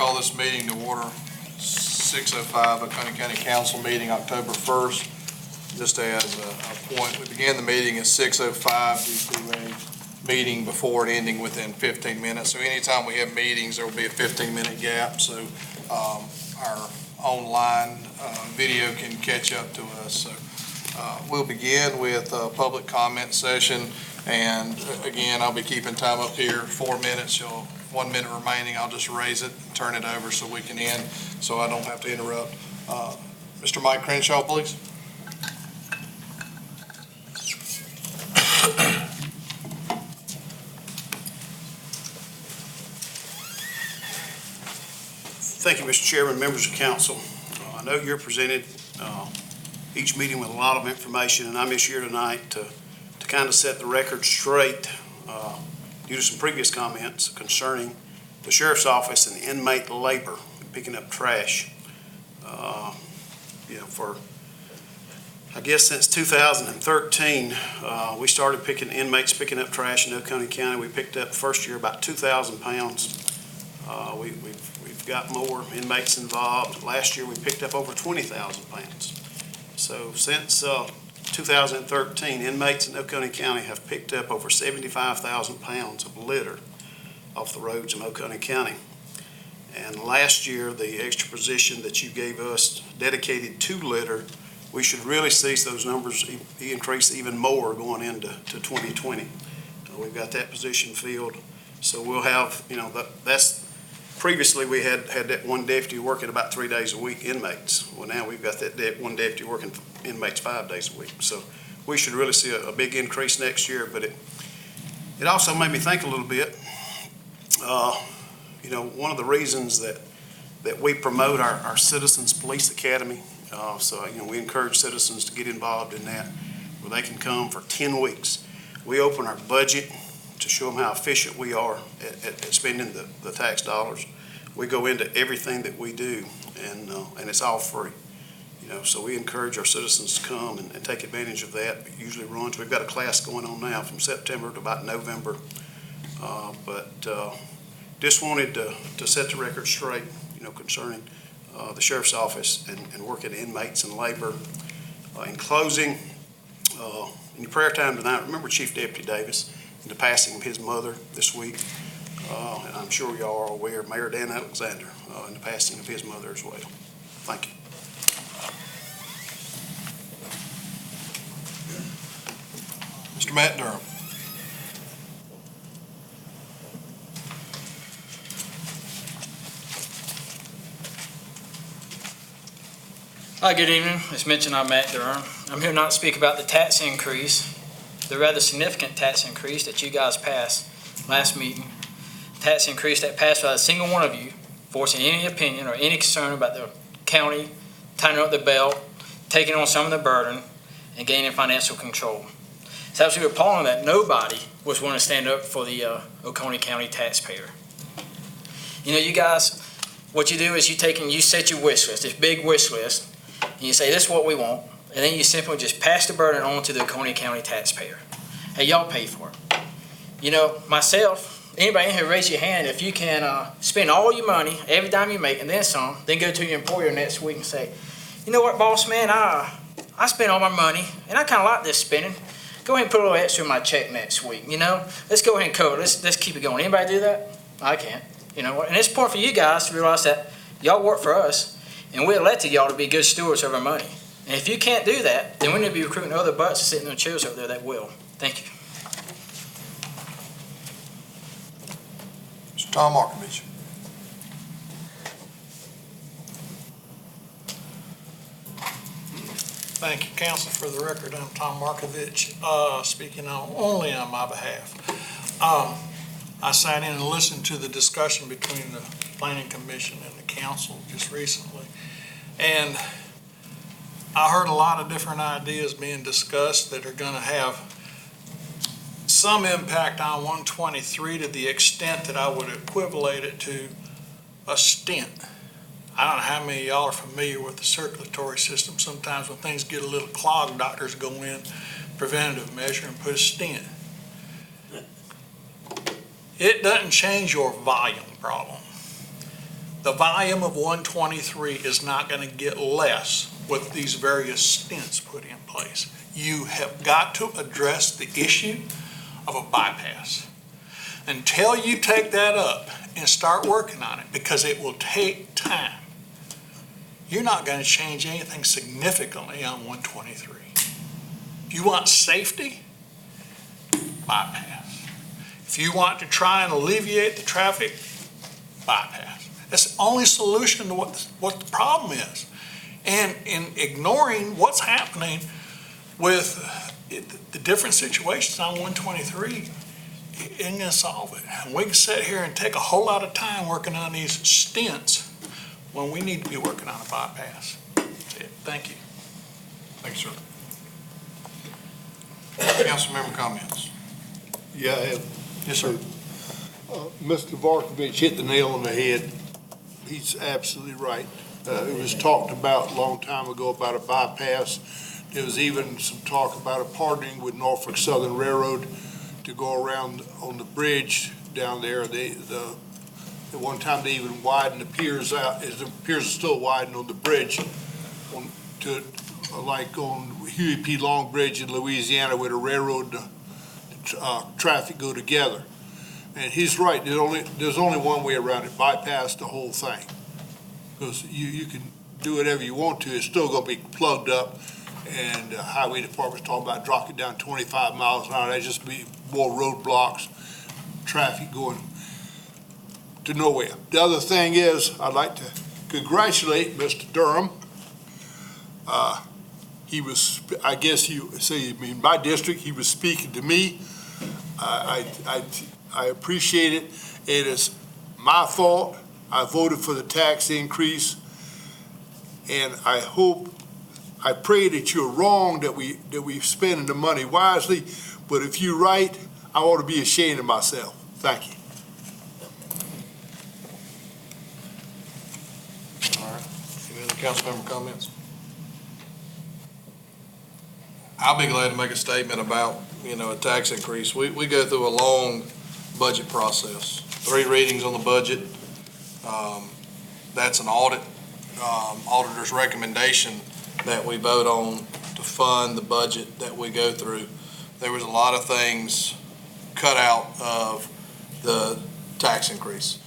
call this meeting to order. 6:05, Oconee County Council meeting, October 1st. Just as a point, we began the meeting at 6:05 due to a meeting before it ending within 15 minutes. So anytime we have meetings, there will be a 15-minute gap. So our online video can catch up to us. So we'll begin with a public comment session. And again, I'll be keeping time up here, 4 minutes. 1 minute remaining. I'll just raise it, and turn it over so we can end, so I don't have to interrupt. Mr. Mike Crenshaw, please. Thank you, Mr. Chairman, members of council. I know you're presented each meeting with a lot of information, and I'm just here tonight to kind of set the record straight due to some previous comments concerning the sheriff's office and inmate labor, picking up trash. For, I guess, since 2013, we started inmates picking up trash in Oconee County. We picked up first year about 2,000 pounds. We've got more inmates involved. Last year we picked up over 20,000 pounds. So since 2013, inmates in Oconee County have picked up over 75,000 pounds of litter off the roads in Oconee County. And last year, the extra position that you gave us dedicated to litter, we should really see those numbers increase even more going into 2020. We've got that position filled. So we'll have, that's previously we had that one deputy working about 3 days a week inmates. Well, now we've got that one deputy working inmates 5 days a week. So we should really see a big increase next year. But it also made me think a little bit. One of the reasons that we promote our Citizens Police Academy, we encourage citizens to get involved in that, where they can come for 10 weeks. We open our budget to show them how efficient we are at spending the tax dollars. We go into everything that we do, and it's all free. So we encourage our citizens to come and take advantage of that. It usually runs. We've got a class going on now from September to about November, just wanted to set the record straight, concerning the sheriff's office and working inmates and labor. In closing, in your prayer time tonight, remember Chief Deputy Davis and the passing of his mother this week. And I'm sure y'all are aware of Mayor Dan Alexander and the passing of his mother as well. Thank you. Mr. Matt Durham. Hi, good evening. As mentioned, I'm Matt Durham. I'm here not to speak about the tax increase, the rather significant tax increase that you guys passed last meeting. Tax increase that passed by a single one of you, voicing any opinion or any concern about the county tightening up the belt, taking on some of the burden, and gaining financial control. It's absolutely appalling that nobody was willing to stand up for the Oconee County taxpayer. You guys, what you do is you set your wish list, this big wish list, and you say, this is what we want, and then you simply just pass the burden on to the Oconee County taxpayer. Hey, y'all pay for it. Myself, anybody in here, raise your hand if you can spend all your money, every dime you make, and then some, then go to your employer next week and say, you know what, boss man, I spent all my money, and I kind of like this spending. Go ahead and put a little extra in my check next week, Let's go ahead and cover it. Let's keep it going. Anybody do that? I can't. And it's important for you guys to realize that y'all work for us, and we elected y'all to be good stewards of our money. And if you can't do that, then we need to be recruiting other butts sitting in the chairs over there that will. Thank you. Mr. Tom Markovich. Thank you, Council. For the record, I'm Tom Markovich, speaking only on my behalf. I sat in and listened to the discussion between the Planning Commission and the Council just recently, and I heard a lot of different ideas being discussed that are going to have some impact on 123 to the extent that I would equivalent it to a stent. I don't know how many of y'all are familiar with the circulatory system. Sometimes when things get a little clogged, doctors go in, preventative measure, and put a stent. It doesn't change your volume problem, The volume of 123 is not going to get less with these various stints put in place. You have got to address the issue of a bypass. Until you take that up and start working on it, because it will take time, you're not going to change anything significantly on 123. If you want safety, bypass. If you want to try and alleviate the traffic, bypass. That's the only solution to what the problem is. And in ignoring what's happening with the different situations on 123, it ain't gonna solve it. And we can sit here and take a whole lot of time working on these stints when we need to be working on a bypass. That's it. Thank you. Thanks, sir. Council member comments? Yeah, I have. Yes, sir. Mr. Varkovich hit the nail on the head. He's absolutely right. It was talked about a long time ago about a bypass. There was even some talk about a partnering with Norfolk Southern Railroad to go around on the bridge down there. The one time they even widened the piers out, as the piers are still widened on the bridge like on Huey P. Long Bridge in Louisiana, where the railroad traffic go together. And he's right, there's only one way around it, bypass the whole thing. Because you can do whatever you want to, it's still gonna be plugged up, and the highway department's talking about dropping down 25 miles an hour. That'd just be more roadblocks, traffic going to nowhere. The other thing is, I'd like to congratulate Mr. Durham. He was, I guess you say, in my district, he was speaking to me. I appreciate it. It is my fault. I voted for the tax increase, and I pray that you're wrong, that we spending the money wisely. But if you're right, I ought to be ashamed of myself. Thank you. All right. Any other council member comments? I'll be glad to make a statement about, a tax increase. We go through a long budget process, 3 readings on the budget. That's an audit, auditor's recommendation that we vote on to fund the budget that we go through. There was a lot of things cut out of the tax increase.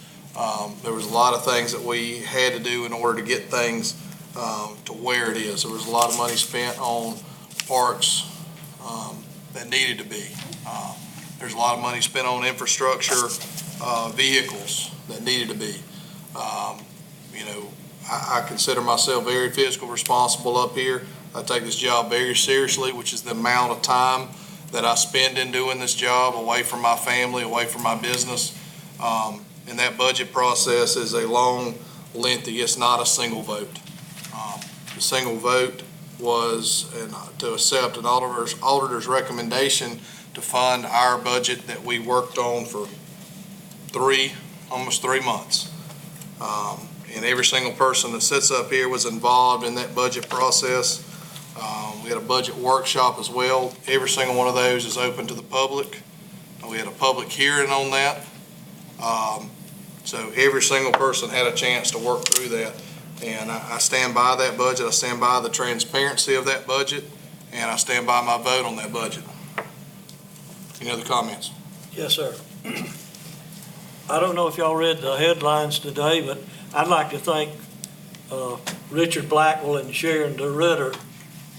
There was a lot of things that we had to do in order to get things to where it is. There was a lot of money spent on parks that needed to be. There's a lot of money spent on infrastructure, vehicles that needed to be. I consider myself very fiscal responsible up here. I take this job very seriously, which is the amount of time that I spend in doing this job away from my family, away from my business. And that budget process is a long, lengthy, it's not a single vote. The single vote was to accept an auditor's recommendation to fund our budget that we worked on for almost 3 months. And every single person that sits up here was involved in that budget process. We had a budget workshop as well. Every single one of those is open to the public. We had a public hearing on that. So every single person had a chance to work through that. And I stand by that budget. I stand by the transparency of that budget, and I stand by my vote on that budget. Any other comments? Yes, sir. I don't know if y'all read the headlines today, but I'd like to thank Richard Blackwell and Sharon DeRitter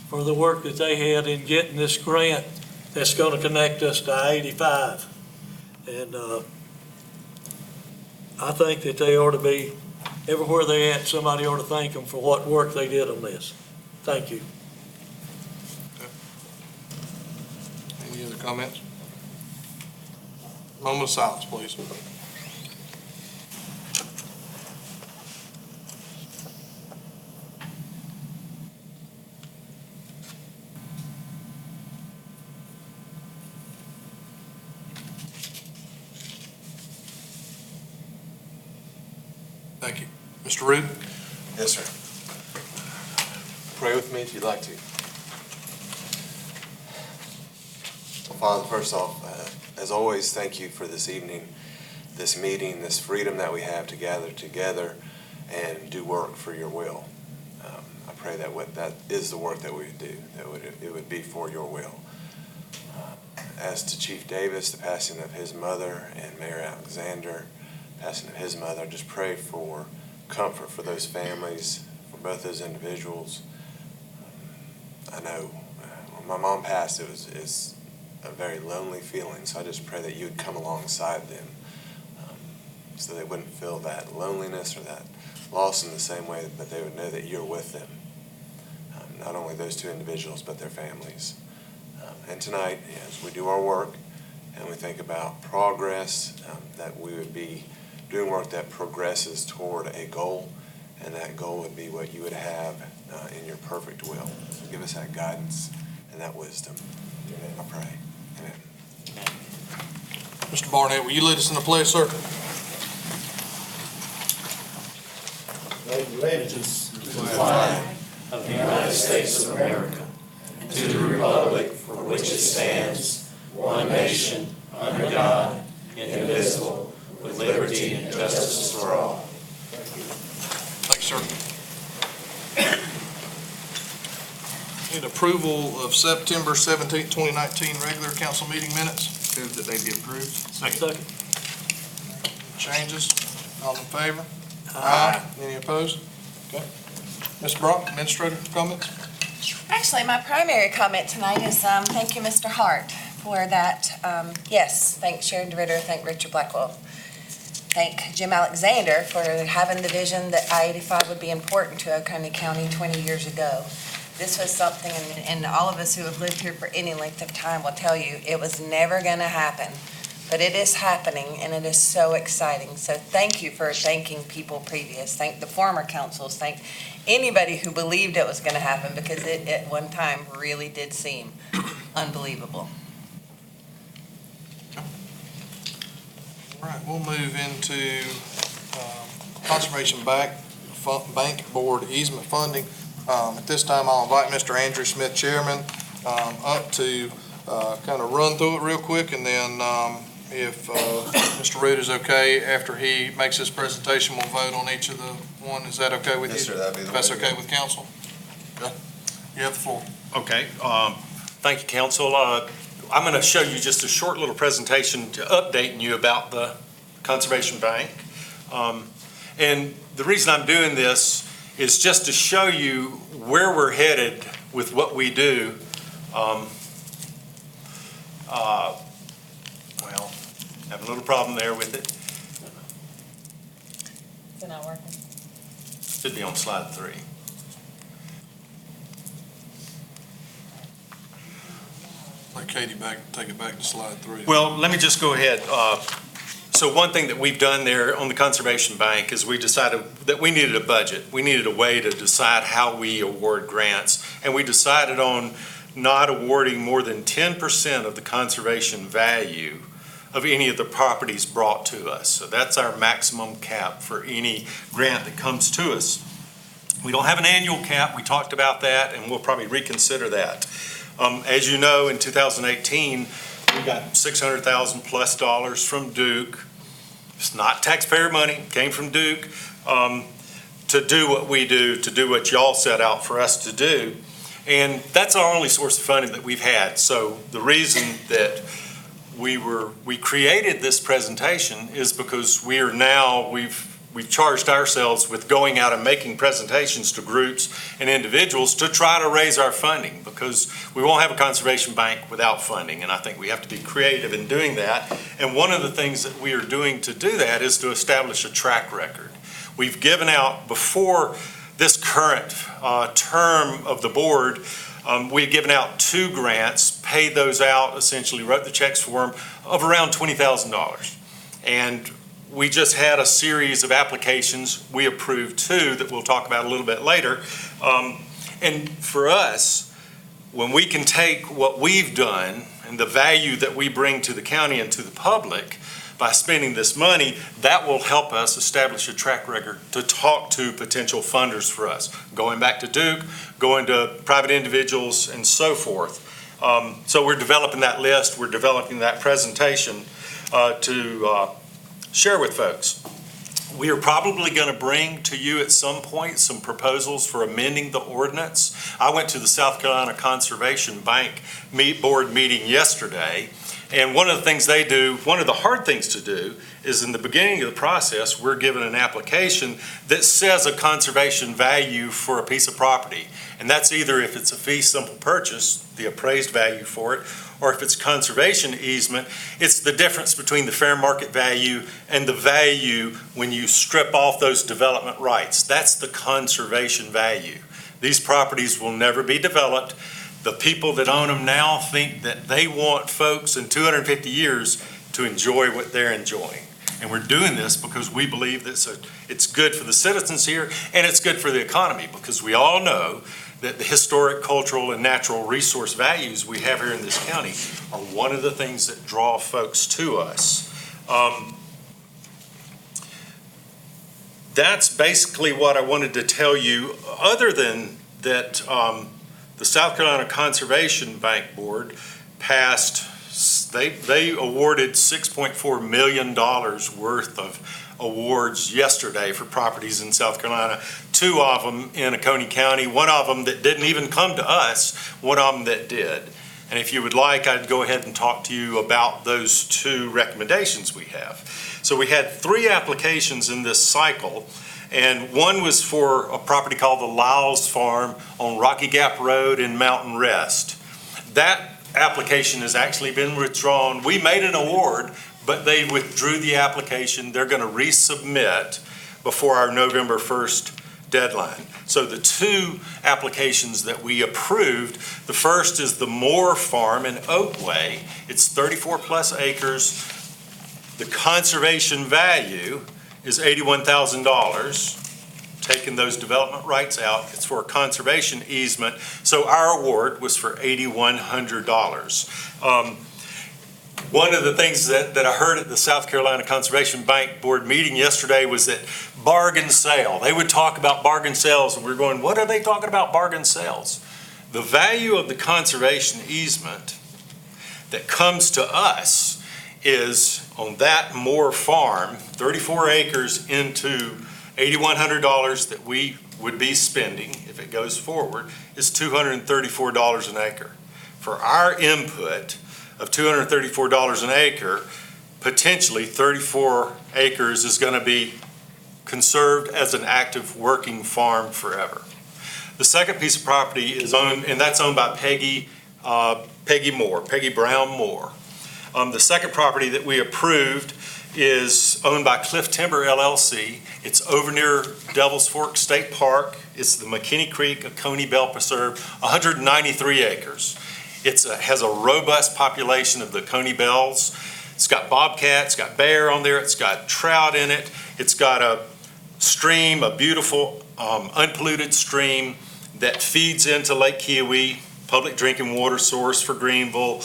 for the work that they had in getting this grant that's going to connect us to I-85. And I think that they ought to be, everywhere they at, somebody ought to thank them for what work they did on this. Thank you. Any other comments? Moment of silence, please. Thank you. Mr. Root? Yes, sir. Pray with me if you'd like to. Well, Father, first off, as always, thank you for this evening, this meeting, this freedom that we have to gather together and do work for your will. I pray that is the work that we would do, it would be for your will. As to Chief Davis, the passing of his mother, and Mayor Alexander, passing of his mother, just pray for comfort for those families, for both those individuals. I know when my mom passed, it's a very lonely feeling, so I just pray that you would come alongside them so they wouldn't feel that loneliness or that loss in the same way, but they would know that you're with them. Not only those two individuals, but their families. And tonight, as we do our work and we think about progress, that we would be doing work that progresses toward a goal, and that goal would be what you would have in your perfect will. So give us that guidance and that wisdom. I pray. Amen. Mr. Barnett, will you lead us in the pledge, sir? Allegiance to the flag of the United States of America, and to the republic for which it stands, one nation, under God, indivisible, with liberty and justice for all. Thanks, sir. Need approval of September 17th, 2019 regular council meeting minutes. Move that they be approved. Second. Changes? All in favor? Aye. Any opposed? Okay. Ms. Brock, administrator comments? Actually, my primary comment tonight is, thank you, Mr. Hart, for that. Yes, thank Sharon DeRitter, thank Richard Blackwell. Thank Jim Alexander for having the vision that I-85 would be important to Oconee County 20 years ago. This was something, and all of us who have lived here for any length of time will tell you, it was never going to happen. But it is happening, and it is so exciting. So thank you for thanking people previous. Thank the former councils. Thank anybody who believed it was going to happen, because it at one time really did seem unbelievable. All right, we'll move into Conservation Bank Board easement funding. At this time, I'll invite Mr. Andrew Smith, Chairman, up to kind of run through it real quick, and then if Mr. Root is okay, after he makes his presentation, we'll vote on each of the one. Is that okay with you? Yes, sir, that'd be the If that's way to do okay it. with council? Okay. You have the floor. Okay, thank you, council. I'm going to show you just a short little presentation to update you about the Conservation Bank. And the reason I'm doing this is just to show you where we're headed with what we do. Well, have a little problem there with it. Is it not working? Should be on slide 3. Let Katie take it back to slide 3. Well, let me just go ahead. So one thing that we've done there on the Conservation Bank is we decided that we needed a budget. We needed a way to decide how we award grants. And we decided on not awarding more than 10% of the conservation value of any of the properties brought to us. So that's our maximum cap for any grant that comes to us. We don't have an annual cap. We talked about that, and we'll probably reconsider that. As you know, in 2018, we got $600,000 plus from Duke. It's not taxpayer money, came from Duke, to do what we do, to do what y'all set out for us to do. And that's our only source of funding that we've had. So the reason that we created this presentation is because we've charged ourselves with going out and making presentations to groups and individuals to try to raise our funding, because we won't have a conservation bank without funding, and I think we have to be creative in doing that. And one of the things that we are doing to do that is to establish a track record. We've given out, before this current term of the board, we've given out 2 grants, paid those out, essentially wrote the checks for them, of around $20,000. And we just had a series of applications. We approved 2 that we'll talk about a little bit later. And for us, when we can take what we've done and the value that we bring to the county and to the public by spending this money, that will help us establish a track record to talk to potential funders for us, going back to Duke, going to private individuals, and so forth. So we're developing that list, we're developing that presentation to share with folks. We are probably going to bring to you at some point some proposals for amending the ordinance. I went to the South Carolina Conservation Bank board meeting yesterday, and one of the things they do, one of the hard things to do, is in the beginning of the process, we're given an application that says a conservation value for a piece of property. And that's either if it's a fee simple purchase, the appraised value for it, or if it's conservation easement, it's the difference between the fair market value and the value when you strip off those development rights. That's the conservation value. These properties will never be developed. The people that own them now think that they want folks in 250 years to enjoy what they're enjoying. And we're doing this because we believe that it's good for the citizens here and it's good for the economy, because we all know that the historic, cultural, and natural resource values we have here in this county are one of the things that draw folks to us. That's basically what I wanted to tell you, other than that the South Carolina Conservation Bank Board passed, they awarded $6.4 million worth of awards yesterday for properties in South Carolina. 2 of them in Oconee County, 1 of them that didn't even come to us, 1 of them that did. And if you would like, I'd go ahead and talk to you about those 2 recommendations we have. So we had 3 applications in this cycle, and 1 was for a property called the Lyles Farm on Rocky Gap Road in Mountain Rest. That application has actually been withdrawn. We made an award, but they withdrew the application. They're going to resubmit before our November 1st deadline. So the 2 applications that we approved, the first is the Moore Farm in Oakway. It's 34 plus acres. The conservation value is $81,000. Taking those development rights out, it's for a conservation easement. So our award was for $8,100. One of the things that I heard at the South Carolina Conservation Bank Board meeting yesterday was that bargain sale. They would talk about bargain sales, and we're going, what are they talking about bargain sales? The value of the conservation easement that comes to us is on that Moore Farm, 34 acres into $8,100 that we would be spending if it goes forward, is $234 an acre. For our input of $234 an acre, potentially 34 acres is going to be conserved as an active working farm forever. The second piece of property is owned, and that's owned by Peggy Brown Moore. The second property that we approved is owned by Cliff Timber LLC. It's over near Devil's Fork State Park. It's the McKinney Creek Oconee Bell Preserve, 193 acres. It has a robust population of the Oconee bells. It's got bobcat, it's got bear on there, it's got trout in it. It's got a stream, a beautiful unpolluted stream that feeds into Lake Kiowee, public drinking water source for Greenville.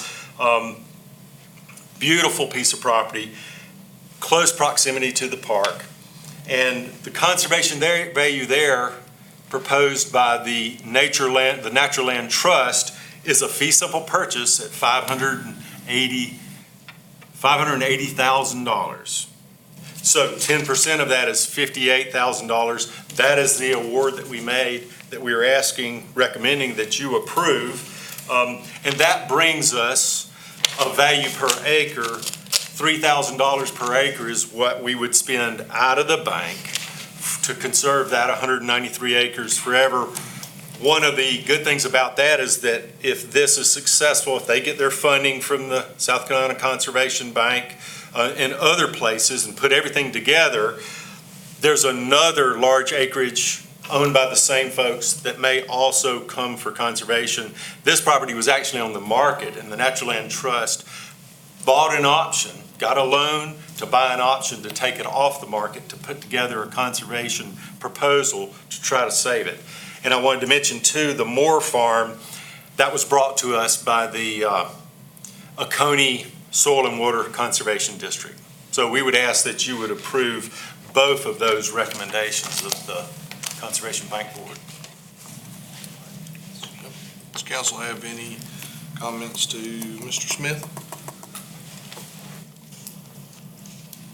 Beautiful piece of property, close proximity to the park. And the conservation value there proposed by the Natural Land Trust is a fee simple purchase at $580,000. So 10% of that is $58,000. That is the award that we made, that we are recommending that you approve. And that brings us a value per acre. $3,000 per acre is what we would spend out of the bank to conserve that 193 acres forever. One of the good things about that is that if this is successful, if they get their funding from the South Carolina Conservation Bank and other places and put everything together, there's another large acreage owned by the same folks that may also come for conservation. This property was actually on the market, and the Natural Land Trust bought an option, got a loan to buy an option to take it off the market to put together a conservation proposal to try to save it. And I wanted to mention too, the Moore Farm, that was brought to us by the Oconee Soil and Water Conservation District. So we would ask that you would approve both of those recommendations of the Conservation Bank Board. Does council have any comments to Mr. Smith?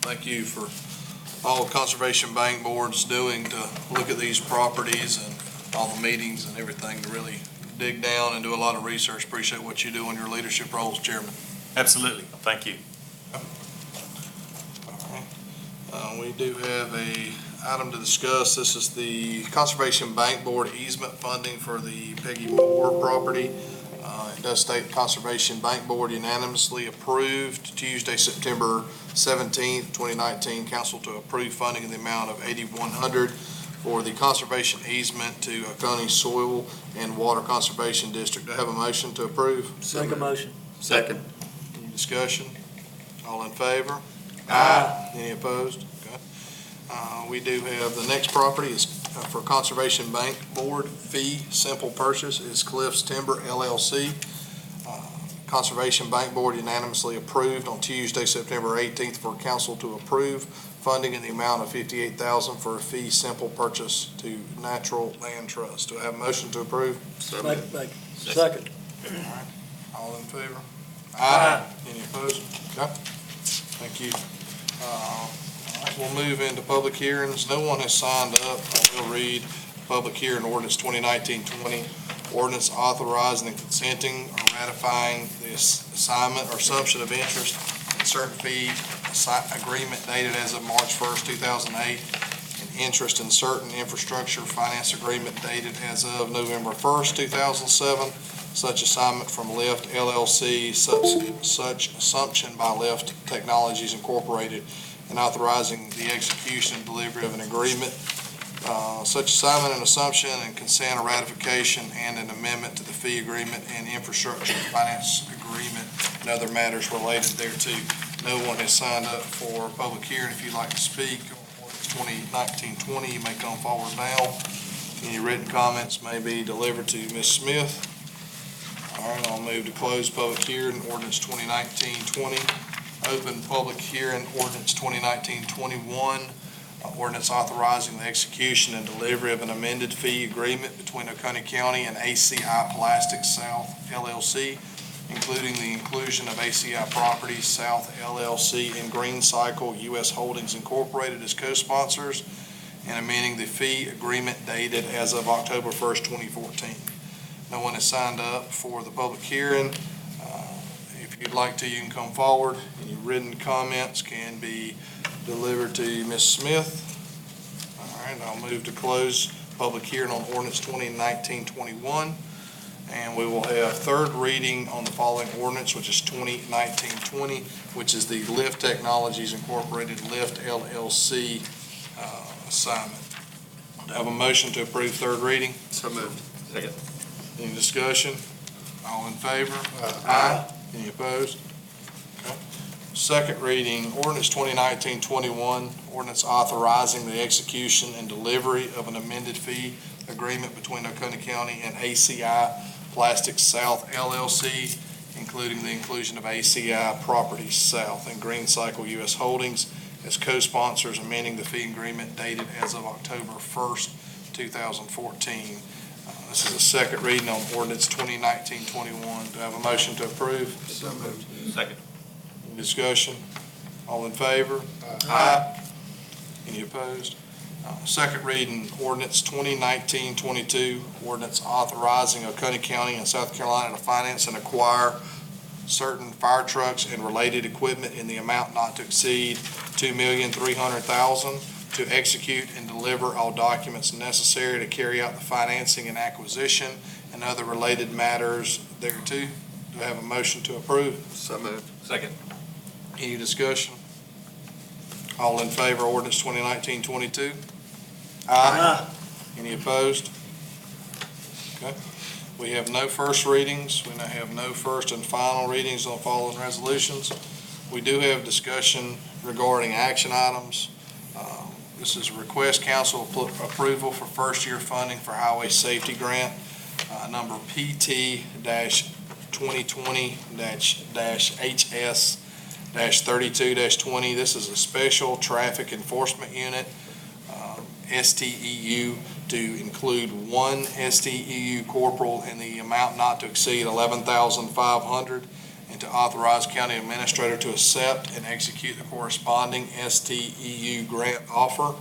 Thank you for all Conservation Bank Board's doing to look at these properties and all the meetings and everything to really dig down and do a lot of research. Appreciate what you do in your leadership roles, Chairman. Absolutely. Thank you. We do have a item to discuss. This is the Conservation Bank Board easement funding for the Peggy Moore property. It does state Conservation Bank Board unanimously approved Tuesday, September 17th, 2019, council to approve funding in the amount of $8,100 for the conservation easement to Oconee Soil and Water Conservation District. Do I have a motion to approve? Make a motion. Second. Any discussion? All in favor? Aye. Any opposed? Okay. We do have, the next property is for Conservation Bank Board fee simple purchase is Cliffs Timber LLC. Conservation Bank Board unanimously approved on Tuesday, September 18th for council to approve funding in the amount of $58,000 for a fee simple purchase to Natural Land Trust. Do I have a motion to approve? Make. Second. All in favor? Aye. Any opposed? Okay. Thank you. All right, we'll move into public hearings. No one has signed up. I will read public hearing ordinance 2019-20. Ordinance authorizing and consenting or ratifying the assignment or assumption of interest in certain fee agreement dated as of March 1st, 2008, and interest in certain infrastructure finance agreement dated as of November 1st, 2007. Such assignment from Lift LLC, such assumption by Lift Technologies Incorporated, and authorizing the execution and delivery of an agreement. Such assignment and assumption and consent or ratification and an amendment to the fee agreement and infrastructure finance agreement and other matters related thereto. No one has signed up for public hearing. If you'd like to speak on ordinance 2019-20, you may come forward now. Any written comments may be delivered to Ms. Smith. All right, I'll move to close public hearing, ordinance 2019-20. Open public hearing, ordinance 2019-21. Ordinance authorizing the execution and delivery of an amended fee agreement between Oconee County and ACI Plastics South LLC, including the inclusion of ACI Properties South LLC and Green Cycle U.S. Holdings Incorporated as co-sponsors, and amending the fee agreement dated as of October 1st, 2014. No one has signed up for the public hearing. If you'd like to, you can come forward. Any written comments can be delivered to Ms. Smith. All right, I'll move to close public hearing on ordinance 2019-21. And we will have third reading on the following ordinance, which is 2019-20, which is the Lift Technologies Incorporated Lift LLC assignment. Do I have a motion to approve third reading? So moved. Second. Any discussion? All in favor? Aye. Any opposed? Okay. Second reading, ordinance 2019-21, ordinance authorizing the execution and delivery of an amended fee agreement between Oconee County and ACI Plastics South LLC, including the inclusion of ACI Properties South and Green Cycle U.S. Holdings as co-sponsors, amending the fee agreement dated as of October 1st, 2014. This is a second reading on ordinance 2019-21. Do I have a motion to approve? So moved. Second. Any discussion? All in favor? Aye. Any opposed? Second reading, ordinance 2019-22, ordinance authorizing Oconee County and South Carolina to finance and acquire certain fire trucks and related equipment in the amount not to exceed $2,300,000 to execute and deliver all documents necessary to carry out the financing and acquisition and other related matters thereto. Do I have a motion to approve? So moved. Second. Any discussion? All in favor, ordinance 2019-22? Aye. Any opposed? Okay. We have no first readings. We now have no first and final readings on the following resolutions. We do have discussion regarding action items. This is request council approval for first year funding for highway safety grant, number PT-2020-HS-32-20. This is a special traffic enforcement unit, STEU, to include one STEU corporal in the amount not to exceed $11,500 and to authorize county administrator to accept and execute the corresponding STEU grant offer.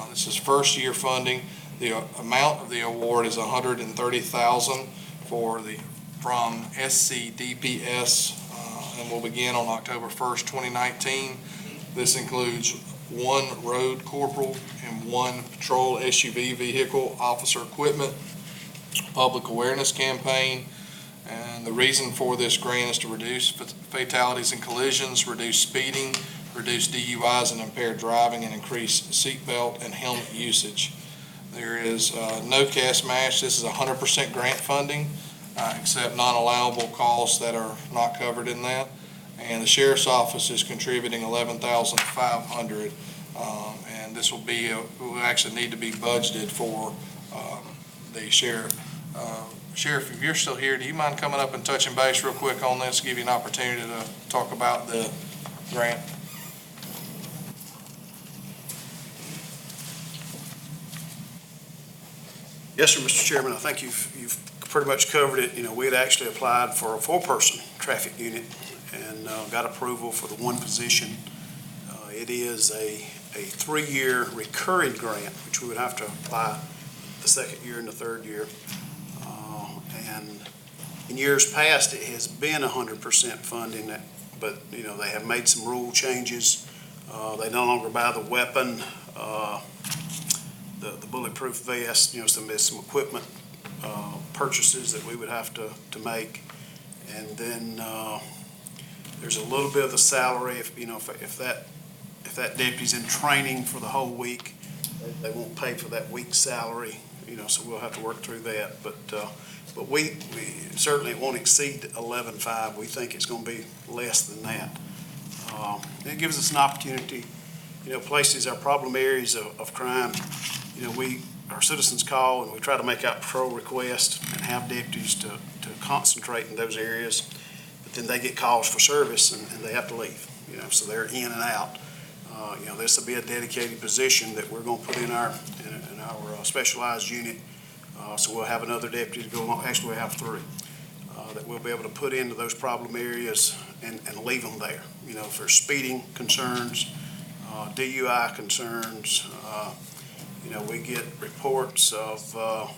This is first-year funding. The amount of the award is $130,000 from SCDPS, and will begin on October 1st, 2019. This includes one road corporal and one patrol SUV vehicle, officer equipment, public awareness campaign. And the reason for this grant is to reduce fatalities and collisions, reduce speeding, reduce DUIs and impaired driving, and increase seatbelt and helmet usage. There is no cash match. This is 100% grant funding, except non-allowable costs that are not covered in that. And the sheriff's office is contributing $11,500, and this will actually need to be budgeted for the sheriff. Sheriff, if you're still here, do you mind coming up and touching base real quick on this, give you an opportunity to talk about the grant? Yes, sir, Mr. Chairman, I think you've pretty much covered it. You know, we had actually applied for a 4-person traffic unit and got approval for the one position. It is a 3-year recurring grant, which we would have to apply the second year and the third year. And in years past, it has been 100% funding, but, you know, they have made some rule changes. They no longer buy the weapon, the bulletproof vest, you know, some equipment purchases that we would have to make. And then there's a little bit of the salary, if that deputy's in training for the whole week, they won't pay for that week's salary, you know, so we'll have to work through that. But we certainly, it won't exceed 11.5. We think it's going to be less than that. It gives us an opportunity, you know, places, our problem areas of crime, you know, our citizens call and we try to make out patrol requests and have deputies to concentrate in those areas, but then they get calls for service and they have to leave, you know, so they're in and out. You know, this will be a dedicated position that we're going to put in our specialized unit. So we'll have another deputy to go along. Actually, we'll have 3 that we'll be able to put into those problem areas and leave them there. You know, for speeding concerns, DUI concerns. You know, we get reports of a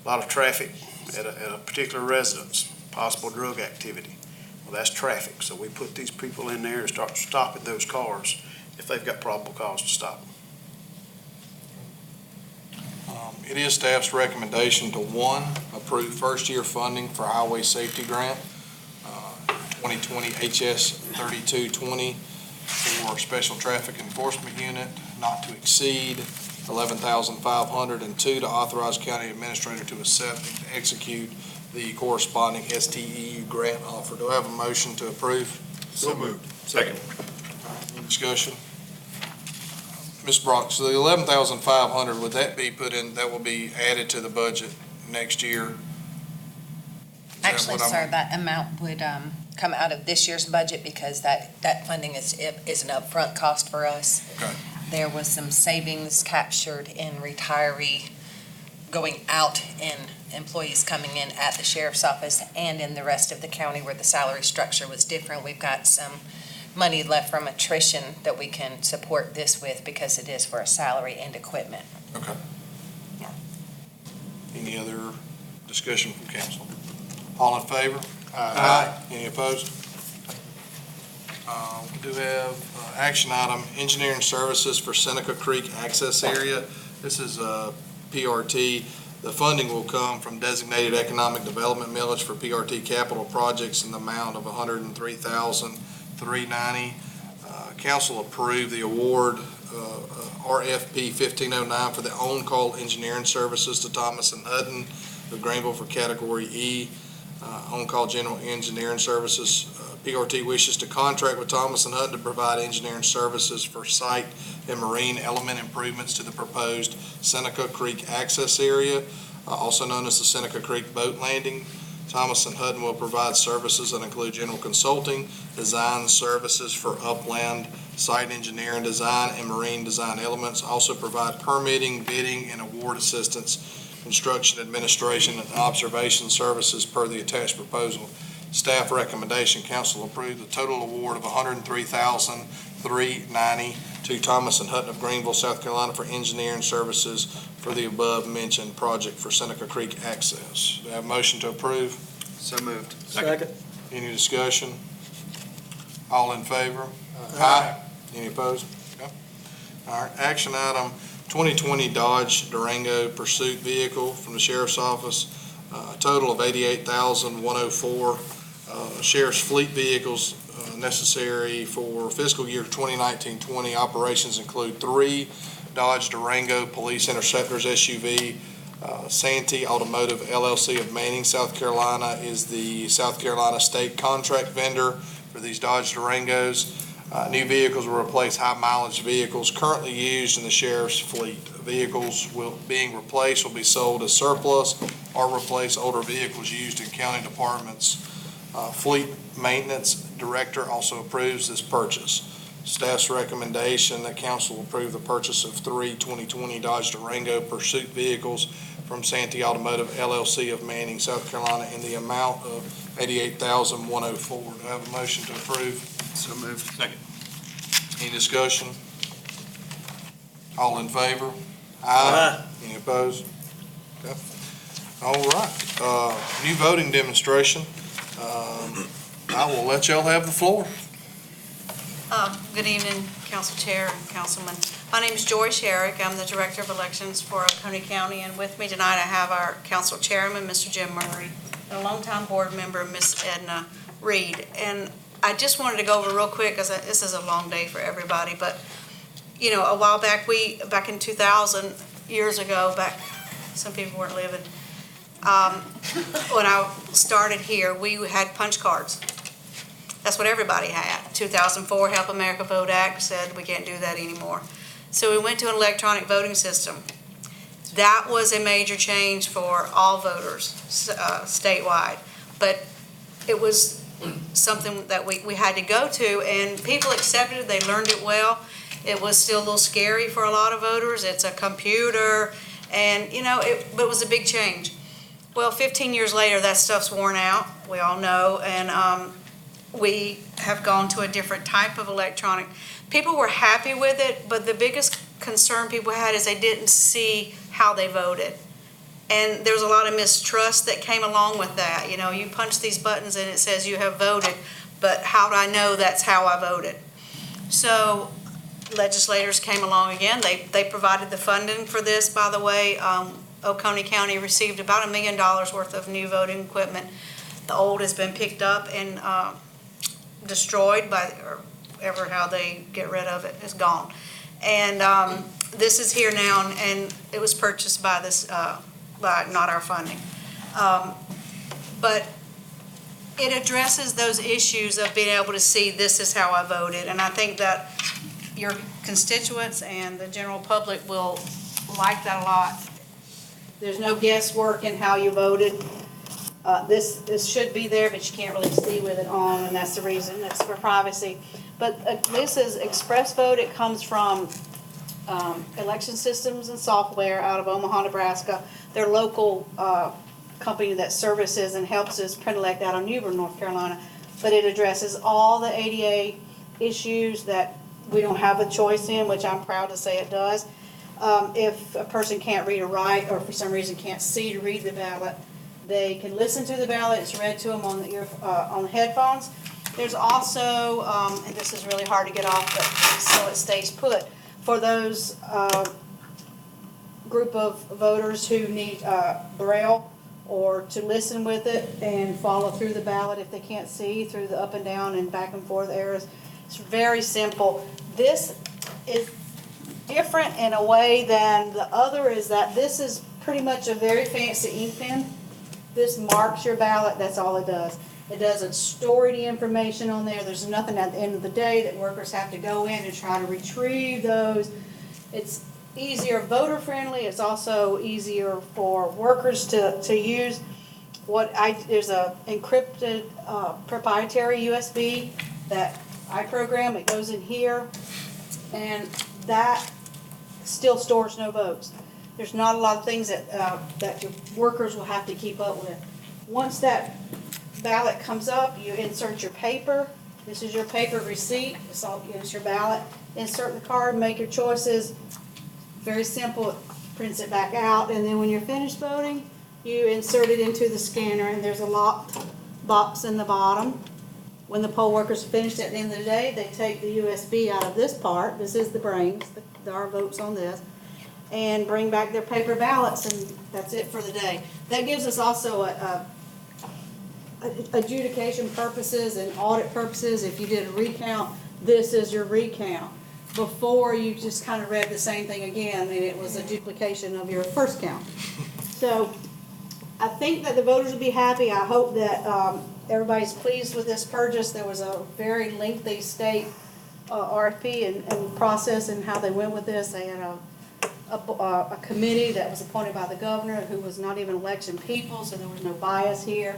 lot of traffic at a particular residence, possible drug activity. Well, that's traffic. So we put these people in there to start stopping those cars if they've got probable cause to stop them. It is staff's recommendation to, 1, approve first-year funding for Highway Safety Grant, 2020 HS 3220 for Special Traffic Enforcement Unit, not to exceed $11,500, and 2, to authorize county administrator to accept and execute the corresponding STEU grant offer. Do I have a motion to approve? So moved. Second. Any discussion? Ms. Brock, so the $11,500, would that be put in, that will be added to the budget next year? Actually, sir, that amount would come out of this year's budget because that funding is an upfront cost for us. Okay. There was some savings captured in retiree going out and employees coming in at the sheriff's office and in the rest of the county where the salary structure was different. We've got some money left from attrition that we can support this with because it is for a salary and equipment. Okay. Any other discussion from council? All in favor? Aye. Any opposed? We do have action item, engineering services for Seneca Creek access area. This is PRT. The funding will come from designated economic development millage for PRT capital projects in the amount of $103,390. Council approved the award RFP 1509 for the on-call engineering services to Thomas and Hutton of Greenville for Category E. On-call general engineering services. PRT wishes to contract with Thomas and Hutton to provide engineering services for site and marine element improvements to the proposed Seneca Creek access area, also known as the Seneca Creek Boat Landing. Thomas and Hutton will provide services that include general consulting, design services for upland, site engineering design, and marine design elements. Also provide permitting, bidding, and award assistance, construction administration, and observation services per the attached proposal. Staff recommendation, council approve the total award of $103,390 to Thomas and Hutton of Greenville, South Carolina for engineering services for the above-mentioned project for Seneca Creek access. Do I have a motion to approve? So moved. Second. Any discussion? All in favor? Aye. Any opposed? Okay. All right, action item, 2020 Dodge Durango Pursuit Vehicle from the Sheriff's Office, a total of $88,104. Sheriff's fleet vehicles necessary for fiscal year 2019-20. Operations include 3 Dodge Durango Police Interceptors SUV. Santee Automotive LLC of Manning, South Carolina is the South Carolina state contract vendor for these Dodge Durangos. New vehicles will replace high-mileage vehicles currently used in the sheriff's fleet. Vehicles being replaced will be sold as surplus or replace older vehicles used in county departments. Fleet Maintenance Director also approves this purchase. Staff's recommendation that council approve the purchase of 3 2020 Dodge Durango Pursuit vehicles from Santee Automotive LLC of Manning, South Carolina, in the amount of $88,104. Do I have a motion to approve? So moved. Second. Any discussion? All in favor? Aye. Any opposed? Okay. All right. New voting demonstration. I will let y'all have the floor. Good evening, Council Chair and Councilman. My name is Joy Sherrick. I'm the Director of Elections for Oconee County, and with me tonight I have our Council Chairman, Mr. Jim Murray, and a longtime board member, Ms. Edna Reed. And I just wanted to go over real quick, because this is a long day for everybody, but, you know, a while back, back in 2000, years ago, some people weren't living, when I started here, we had punch cards. That's what everybody had. 2004 Help America Vote Act said we can't do that anymore. So we went to an electronic voting system. That was a major change for all voters statewide. But it was something that we had to go to, and people accepted it. They learned it well. It was still a little scary for a lot of voters. It's a computer, and, you know, it was a big change. Well, 15 years later, that stuff's worn out. We all know, and we have gone to a different type of electronic. People were happy with it, but the biggest concern people had is they didn't see how they voted. And there's a lot of mistrust that came along with that. You know, you punch these buttons and it says you have voted, but how do I know that's how I voted? So legislators came along again. They provided the funding for this, by the way. Oconee County received about $1 million worth of new voting equipment. The old has been picked up and destroyed or ever how they get rid of it is gone. And this is here now, and it was purchased by this, by not our funding. But it addresses those issues of being able to see this is how I voted. And I think that your constituents and the general public will like that a lot. There's no guesswork in how you voted. This should be there, but you can't really see with it on, and that's the reason. It's for privacy. But this is Express Vote. It comes from Election Systems and Software out of Omaha, Nebraska. They're a local company that services and helps us print-elect out of Newbern, North Carolina. But it addresses all the ADA issues that we don't have a choice in, which I'm proud to say it does. If a person can't read or write, or for some reason can't see to read the ballot, they can listen to the ballot. It's read to them on the headphones. There's also, and this is really hard to get off, but so it stays put, for those group of voters who need Braille or to listen with it and follow through the ballot if they can't see through the up and down and back and forth arrows. It's very simple. This is different in a way than the other, is that this is pretty much a very fancy ink pen. This marks your ballot, that's all it does. It doesn't store any information on there. There's nothing at the end of the day that workers have to go in and try to retrieve those. It's easier, voter friendly. It's also easier for workers to use. There's a encrypted proprietary USB that I program. It goes in here, and that still stores no votes. There's not a lot of things that your workers will have to keep up with. Once that ballot comes up, you insert your paper. This is your paper receipt. It's your ballot. Insert the card, make your choices. Very simple. It prints it back out, and then when you're finished voting, you insert it into the scanner, and there's a locked box in the bottom. When the poll workers are finished at the end of the day, they take the USB out of this part. This is the brains. There are votes on this. And bring back their paper ballots, and that's it for the day. That gives us also adjudication purposes and audit purposes. If you did a recount, this is your recount. Before, you just kind of read the same thing again, and it was a duplication of your first count. So I think that the voters will be happy. I hope that everybody's pleased with this purchase. There was a very lengthy state RFP and process and how they went with this. They had a committee that was appointed by the governor who was not even election people, so there was no bias here.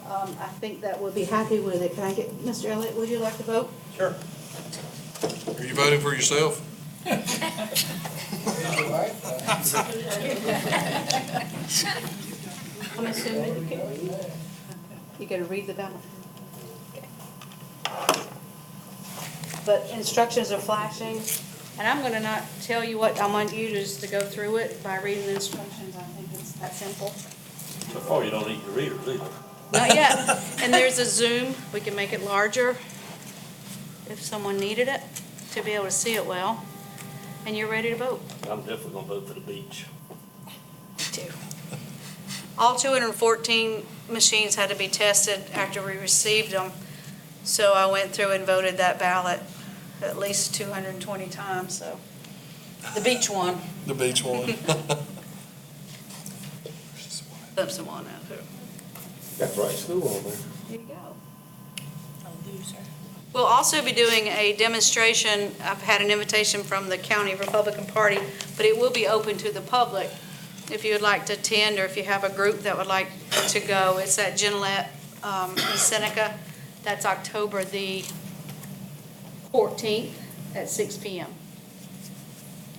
I think that we'll be happy with it. Can I get, Mr. Elliott, would you like to vote? Sure. Are you voting for yourself? I'm assuming you're gonna read the ballot. But instructions are flashing, and I'm gonna not tell you what, I want you just to go through it by reading the instructions. I think it's that simple. So far, you don't need your readers either. Not yet. And there's a zoom, we can make it larger if someone needed it, to be able to see it well. And you're ready to vote. I'm definitely gonna vote for the beach. Too. All 214 machines had to be tested after we received them. So I went through and voted that ballot at least 220 times, so. The beach one. The beach one. Clemson won that too. Got the right school on there. There you go. We'll also be doing a demonstration. I've had an invitation from the county Republican Party, but it will be open to the public if you would like to attend or if you have a group that would like to go. It's at Gillette in Seneca. That's October the 14th at 6 p.m.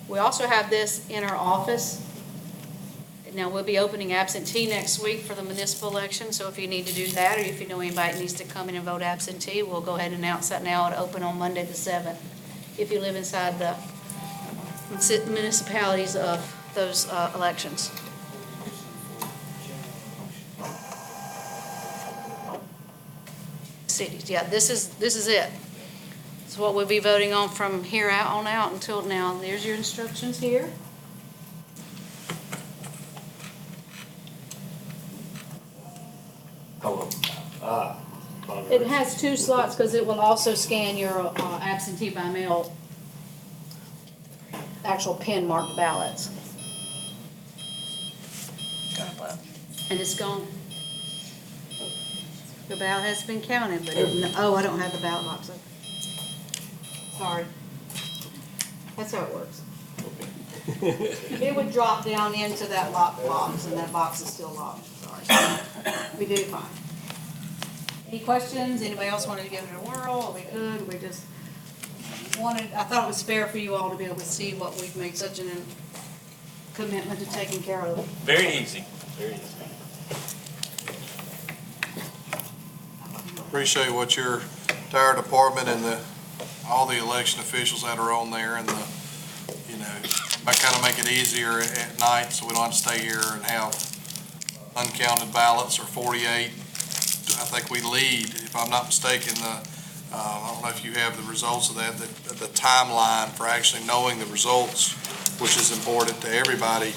We also have this in our office. Now, we'll be opening absentee next week for the municipal election, so if you need to do that, or if you know anybody that needs to come in and vote absentee, we'll go ahead and announce that now and open on Monday the 7th, if you live inside the municipalities of those elections. Cities, yeah, this is it. It's what we'll be voting on from here on out until now. There's your instructions here. It has two slots because it will also scan your absentee by mail, actual pin marked ballots. And it's gone. The ballot has been counted, but oh, I don't have the ballot box open. Sorry. That's how it works. It would drop down into that locked box, and that box is still locked. Sorry. We did fine. Any questions? Anybody else wanted to give it a whirl? Are we good? We just I thought it was fair for you all to be able to see what we've made such an commitment to taking care of. Very easy, very easy. Appreciate what your entire department and all the election officials that are on there and I kind of make it easier at night so we don't have to stay here and have uncounted ballots or 48. I think we lead, if I'm not mistaken, I don't know if you have the results of that, the timeline for actually knowing the results, which is important to everybody.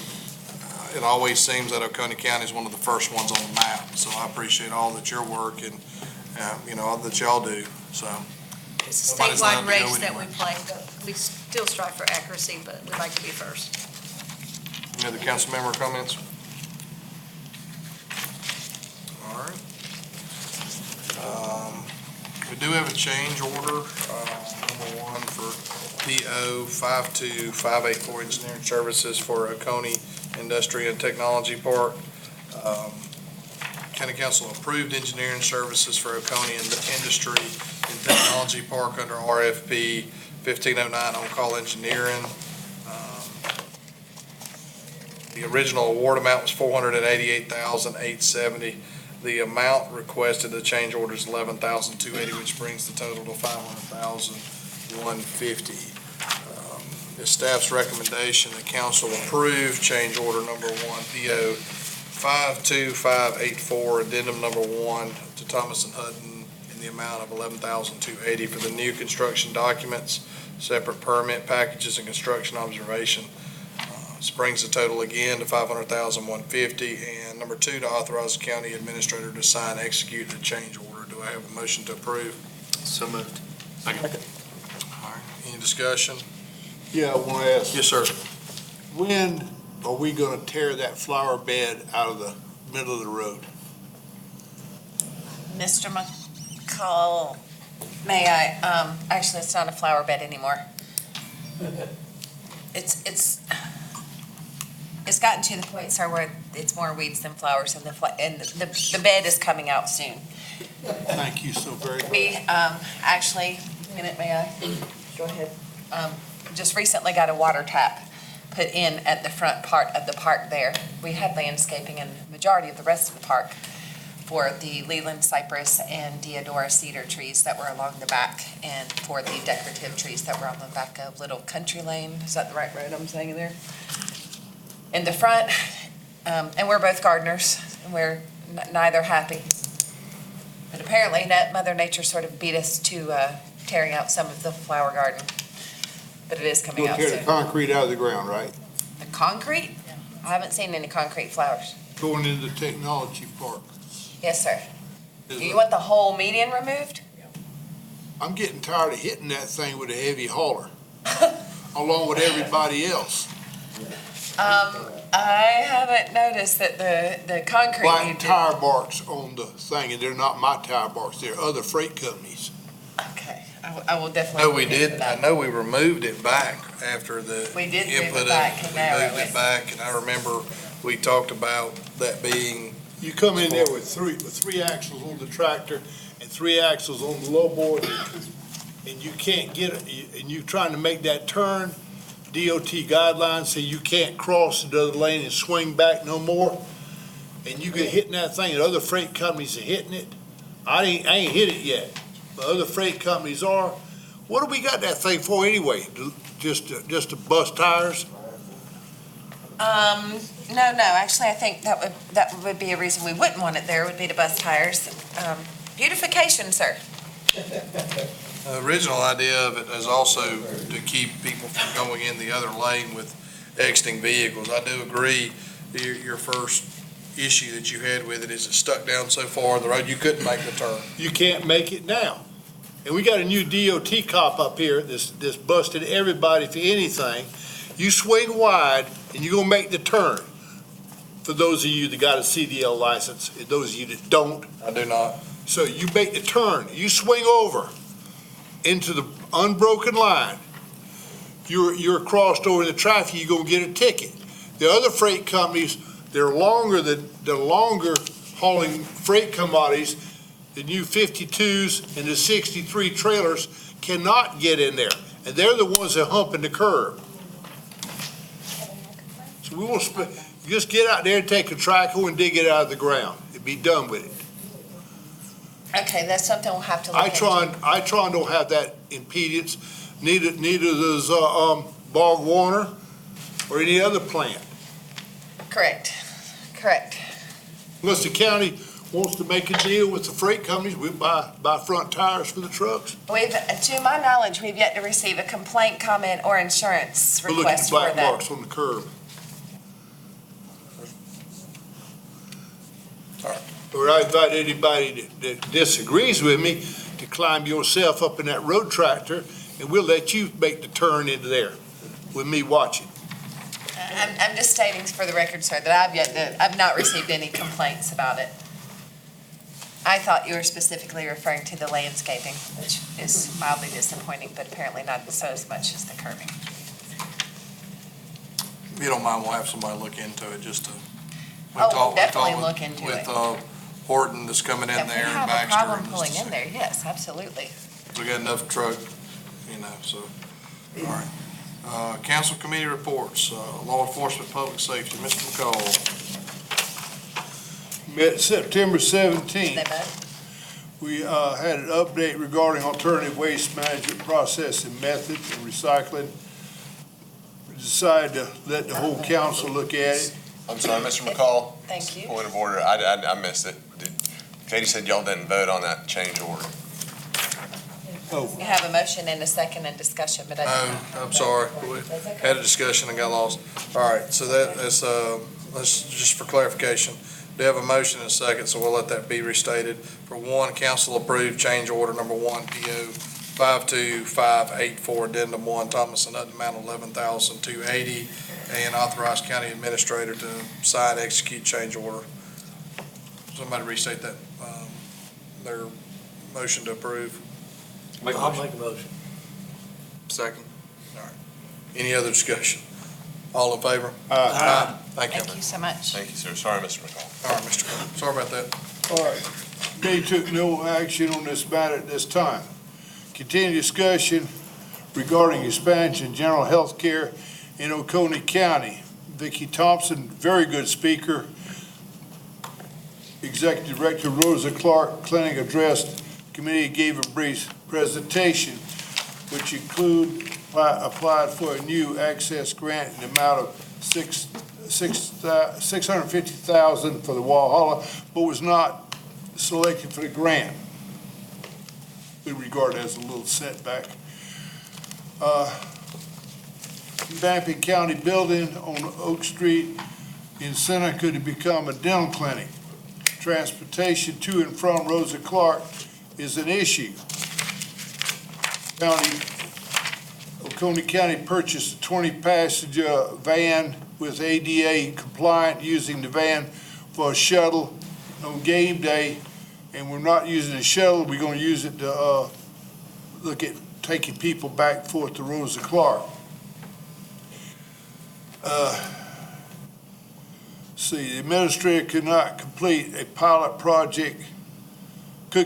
It always seems that Oconee County is one of the first ones on the map, so I appreciate all that your work and, all that y'all do, so. It's a Nobody's allowed to statewide go race that anywhere. we play, but we still strive for accuracy, but we'd like to be first. Any other council member comments? All right. We do have a change order, number one for PO 52584 Engineering Services for Oconee Industry and Technology Park. County Council approved engineering services for Oconee Industry and Technology Park under RFP 1509 on-call engineering. The original award amount was $488,870. The amount requested, the change order is $11,280, which brings the total to $500,150. The staff's recommendation, the council approve change order number 1, PO 52584, addendum number 1 to Thomas and Hutton in the amount of $11,280 for the new construction documents, separate permit packages, and construction observation. This brings the total again to $500,150. And number 2, to authorize the county administrator to sign, execute the change order. Do I have a motion to approve? So moved. All right. Any discussion? Yeah, I want to ask. Yes, sir. When are we going to tear that flower bed out of the middle of the road? Mr. McCall, may I, actually, it's not a flower bed anymore. It's gotten to the point, sir, where it's more weeds than flowers, and the bed is coming out soon. Thank you so very much. We, actually, may I? Go ahead. Just recently got a water tap put in at the front part of the park there. We had landscaping in the majority of the rest of the park for the Leland cypress and Deodora cedar trees that were along the back, and for the decorative trees that were on the back of Little Country Lane. Is that the right road I'm saying there? In the front, and we're both gardeners, and we're neither happy. But apparently that Mother Nature sort of beat us to tearing out some of the flower garden. But it is coming You'll out tear soon. the concrete out of the ground, right? The concrete? I haven't seen any concrete flowers. Going into the technology park. Yes, sir. Do you want the whole median removed? I'm getting tired of hitting that thing with a heavy hauler, along with everybody else. I haven't noticed that the concrete. Black tire marks on the thing, and they're not my tire marks, they're other freight companies. Okay, I will definitely. No, we look into did, that. I know we removed it back after the. We did move it input of- back, and now We it moved it was- back, and I remember we talked about that being, You come in there with three axles on the tractor and 3 axles on the lowboard, and you can't get it, and you trying to make that turn, DOT guidelines say you can't cross the other lane and swing back no more, and you get hitting that thing, and other freight companies are hitting it. I ain't hit it yet, but other freight companies are. What do we got that thing for anyway? Just to bust tires? No, actually, I think that would be a reason we wouldn't want it there, would be to bust tires. Beautification, sir. the original idea of it is also to keep people from going in the other lane with exiting vehicles. I do agree, your first issue that you had with it is it's stuck down so far on the road, you couldn't make the turn. You can't make it now. And we got a new DOT cop up here that's busted everybody for anything. You swing wide and you're gonna make the turn. For those of you that got a CDL license, and those of you that don't. I do not. So you make the turn, you swing over into the unbroken line. You're crossed over the traffic, you're gonna get a ticket. The other freight companies, they're longer hauling freight commodities. The new 52s and the 63 trailers cannot get in there, and they're the ones that hump in the curb. So we will just get out there and take a trackhoe and dig it out of the ground and be done with it. Okay, that's something we'll have to look into. Itron don't have that impedance, neither does Bog Warner or any other plant. Correct. Unless the county wants to make a deal with the freight companies, we buy front tires for the trucks. To my knowledge, we've yet to receive a complaint, comment, or insurance We'll look at request the for black that. marks on the curb. Or I invite anybody that disagrees with me to climb yourself up in that road tractor, and we'll let you make the turn into there with me watching. I'm just stating for the record, sir, that I've not received any complaints about it. I thought you were specifically referring to the landscaping, which is mildly disappointing, but apparently not so as much as the curbing. If you don't mind, we'll have somebody look into it just to. Oh, definitely look into it. With Horton that's coming in If there we and have a Baxter. problem and just pulling to in see. there, yes, absolutely. We got enough truck, so, all right. Council committee reports, law enforcement, public safety, Mr. McCall. Met September Did 17th. they vote? We had an update regarding alternative waste management processing methods and recycling. We decided to let the whole council look at it. I'm sorry, Mr. McCall. Thank you. Point of order, I missed it. Katie said y'all didn't vote on that change order. You have a motion and a second and discussion, but I did not. I'm sorry. We That's okay. had a discussion and got lost. All right, so that's, let's, just for clarification, we have a motion and a second, so we'll let that be restated. For one, council approved change order number one, PO 52584, addendum 1, Thomas and Hutton, amount of $11,280, and authorize county administrator to sign, execute change order. Somebody restate that, their motion to approve. I'll make a motion. Second. All right. Any other discussion? All in favor? Aye. Thank you. Thank you so much. Thank you, sir. Sorry, Mr. McCall. All right, Mr. Cole. Sorry about that. All right. They took no action on this matter at this time. Continue discussion regarding expansion general health care in Oconee County. Vicki Thompson, very good speaker. Executive Director Rosa Clark Clinic addressed committee, gave a brief presentation, which applied for a new access grant in the amount of $650,000 for the Walhalla, but was not selected for the grant. We regard it as a little setback. Bampton County building on Oak Street in Seneca to become a dental clinic. Transportation to and from Rosa Clark is an issue. Oconee County purchased a 20-passenger van with ADA compliant, using the van for a shuttle on game day, and we're not using the shuttle, we're gonna use it to, look at taking people back and forth to Rosa Clark. The administrator could complete a pilot project in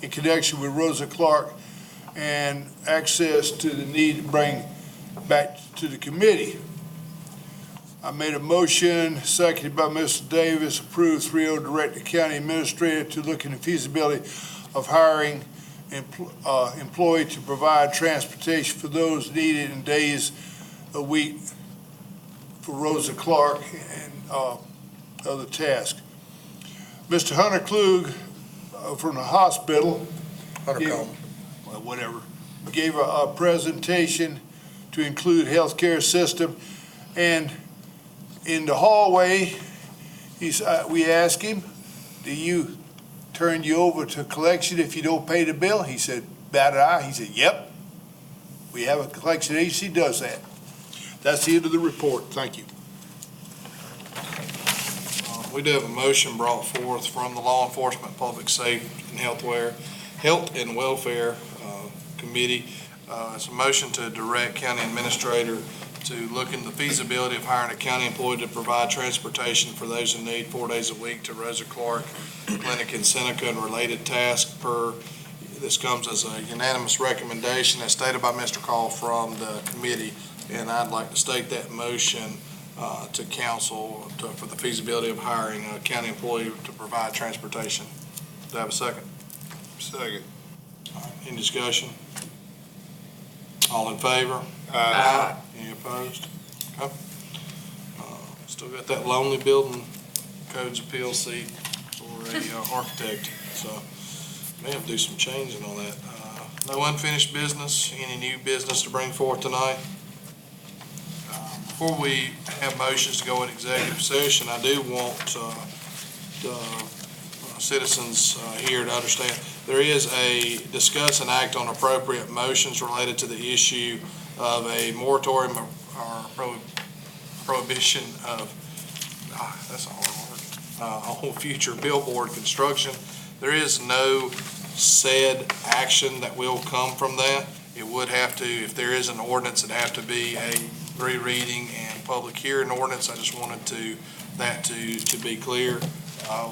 connection with Rosa Clark and access to the need to bring back to the committee. I made a motion, seconded by Mr. Davis, approved 3-0, direct the county administrator to look into feasibility of hiring employee to provide transportation for those needed in days a week for Rosa Clark and other tasks. Mr. Hunter Klug from the hospital, gave a presentation to include healthcare system, and in the hallway, we asked him, do you turn you over to collection if you don't pay the bill? He said, bat an eye. He said, yep. We have a collection agency does that. That's the end of the report. Thank you. We do have a motion brought forth from the Law Enforcement, Public Safety, and Health and Welfare Committee. It's a motion to direct county administrator to look into the feasibility of hiring a county employee to provide transportation for those in need 4 days a week to Rosa Clark Clinic in Seneca and related tasks this comes as a unanimous recommendation as stated by Mr. Call from the committee, and I'd like to state that motion to council for the feasibility of hiring a county employee to provide transportation. Do I have a second? Second. All right, any discussion? All in favor? Aye. Any opposed? Okay. Still got that lonely building codes appeal seat for a architect, so may have to do some changing on that. No unfinished business, any new business to bring forth tonight? Before we have motions to go in executive session, I do want the citizens here to understand there is a discuss and act on appropriate motions related to the issue of a moratorium or prohibition of, that's a hard word, on future billboard construction. There is no said action that will come from that. It would have to, if there is an ordinance, it'd have to be a rereading and public hearing ordinance. I just wanted that to be clear.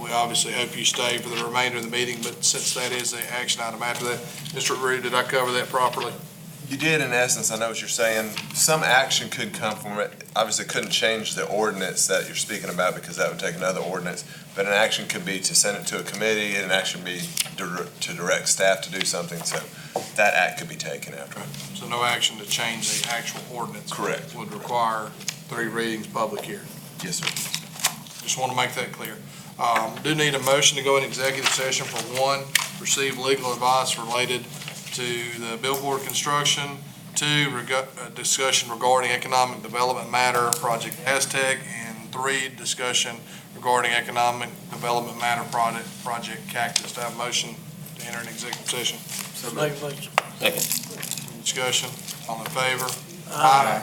We obviously hope you stay for the remainder of the meeting, but since that is the action item after that, Mr. Rue, did I cover that properly? You did, in essence. I know what you're saying. Some action could come from it. Obviously, couldn't change the ordinance that you're speaking about because that would take another ordinance. But an action could be to send it to a committee, and an action be to direct staff to do something. So that act could be taken after. So no action to change the actual ordinance. Correct. Would require 3 readings, public hearing. Yes, sir. Just want to make that clear. Do need a motion to go in executive session for 1, receive legal advice related to the billboard construction, 2, discussion regarding economic development matter, Project Aztec, and 3, discussion regarding economic development matter, Project Cactus. To have a motion to enter an executive session. Make a motion. Discussion, all in favor? Aye.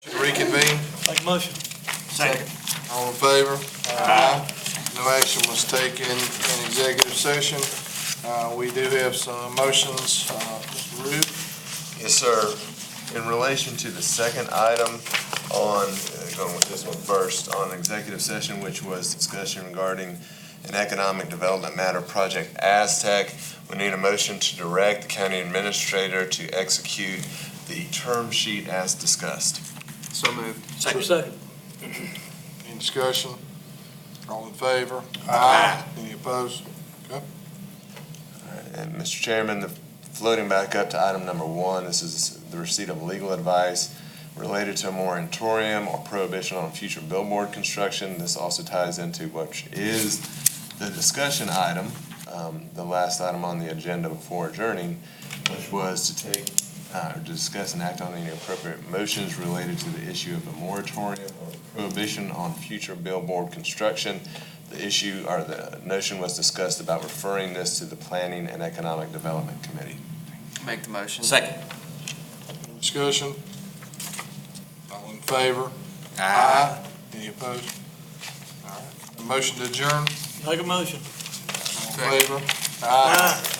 Reconvene. Make a motion. Second. All in favor? Aye. No action was taken in executive session. We do have some motions. Mr. Root? Yes, sir. In relation to the second item on, going with this one first, on executive session, which was discussion regarding an economic development matter, Project Aztec, we need a motion to direct the county administrator to execute the term sheet as discussed. So moved. Second. Any discussion? All in favor? Aye. Any opposed? And Mr. Chairman, floating back up to item number 1, this is the receipt of legal advice related to a moratorium or prohibition on future billboard construction. This also ties into what is the discussion item, the last item on the agenda before adjourning, which was to take, or discuss and act on any appropriate motions related to the issue of a moratorium or prohibition on future billboard construction. The issue, or the notion was discussed about referring this to the Planning and Economic Development Committee. Make the motion. Second. Any discussion? All in favor? Aye. Any opposed? All right. A motion to adjourn? Make a motion. All in favor? Aye.